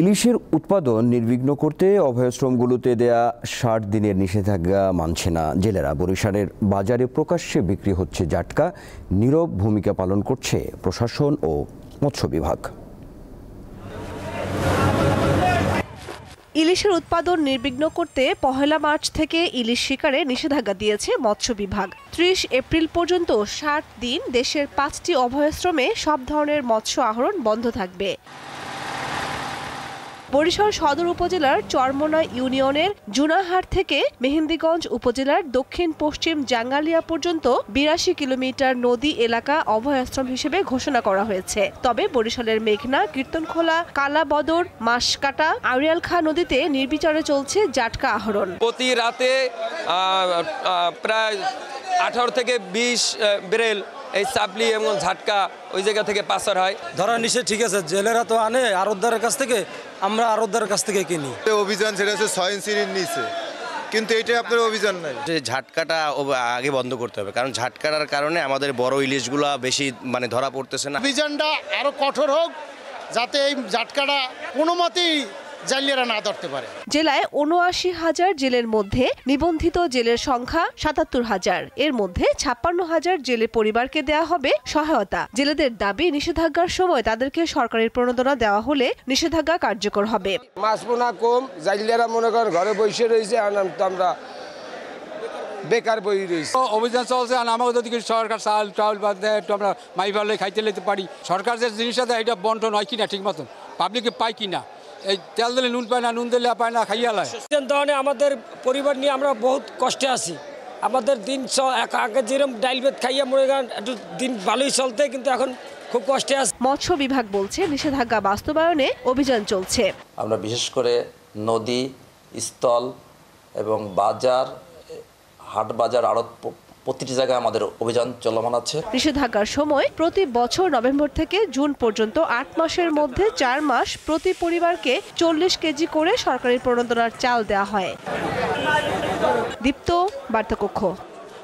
ইলিশের উৎপাদন নির্বিঘ্ন করতে অভয়াশ্রমগুলোতে দেয়া ৬০ দিনের নিষেধাজ্ঞা মানছে না জেলেরা। বরিশালের বাজারে প্রকাশ্যে বিক্রি হচ্ছে জাটকা। নীরব ভূমিকা পালন করছে প্রশাসন ও মৎস্য বিভাগ। ইলিশের উৎপাদন নির্বিঘ্ন করতে ১ মার্চ থেকে ইলিশ শিকারে নিষেধাজ্ঞা দিয়েছে মৎস্য বিভাগ। ৩০ এপ্রিল পর্যন্ত ৬০ দিন দেশের ৫টি অভয়াশ্রমে সব ধরনের মৎস্য আহরণ বন্ধ থাকবে। বরিশাল সদর উপজেলার চরমোনা ইউনিয়নের জুনাহাট থেকে মেহেন্দিগঞ্জ উপজেলার দক্ষিণ পশ্চিম জাঙ্গালিয়া পর্যন্ত ৮২ কিলোমিটার নদী এলাকা অভয়াশ্রম হিসেবে ঘোষণা করা হয়েছে। তবে বরিশালের মেঘনা, কীর্তনখোলা, কালাবদর, মাসকাটা, আউরিয়াল খাঁ নদীতে নির্বিচারে চলছে জাটকা আহরণ। প্রতি রাতে প্রায় ১৮ থেকে ২০ বেরেল এই চাপলি এবং ঝাটকা ওই জায়গা থেকে পাচার হয়। ধরা নিষেধ, ঠিক আছে, জেলেরা তো আনে আড়তদারের কাছ থেকে, আমরা আড়তদারের কাছ থেকে কিনি। অভিযান সেটা হচ্ছে ৬ ইঞ্চির নিচে, কিন্তু এইটাই আপনার অভিযান নাই। ঝাটকাটা আগে বন্ধ করতে হবে, কারণ ঝাটকাটার কারণে আমাদের বড় ইলিশগুলো বেশি ধরা পড়তেছে না। অভিযানটা আরো কঠোর হোক, যাতে এই ঝাটকাটা কোনো মতেই জালিয়ারা না ধরতে পারে। জেলায় ৭৯,০০০ জেলের মধ্যে নিবন্ধিত জেলের সংখ্যা ৭৭,০০০। এর মধ্যে ৫৬,০০০ জেলে পরিবারকে দেয়া হবে সহায়তা। জেলেদের দাবি, নিষেধাজ্ঞার সময় তাদেরকে সরকারের প্রণোদনা দেওয়া হলে নিষেধাজ্ঞা কার্যকর হবে। মাছ পোনা কম, জালিয়ারা মনে করেন ঘরে বসে রয়েছে, আমরা বেকার বই রয়েছে। অভিযান চলছে, আমাদের যদি সরকার চাল টাউল বাদ দেয়, একটু আমরা মাই ভালো খাইতে নিতে পারি। সরকার যে জিনিসটা দেয় এটা বন্টন হয় কিনা ঠিক মতন, পাবলিকে পায় কিনা। এই তেল দিলে নুন পায় না, নুন দিলে পায় না, খাইয়া লায়। আমাদের পরিবার নিয়ে আমরা বহুত কষ্টে আছি। আমাদের দিন আগে যেরকম ডাইল ভাত খাইয়া মরে গেল, একটু দিন ভালোই চলতে, কিন্তু এখন খুব কষ্টে আছে। মৎস্য বিভাগ বলছে নিষেধাজ্ঞা বাস্তবায়নে অভিযান চলছে। আমরা বিশেষ করে নদী, স্থল এবং বাজার, হাট বাজার, আড়ত, প্রতিটি জায়গায় আমাদের অভিযান চলমান আছে। নিষেধাজ্ঞার সময় প্রতি বছর নভেম্বর থেকে জুন পর্যন্ত ৮ মাসের মধ্যে ৪ মাস প্রতি পরিবারকে ৪০ কেজি করে সরকারি প্রণোদনার চাল দেওয়া হয়। দীপ্ত, বার্তাকক্ষ।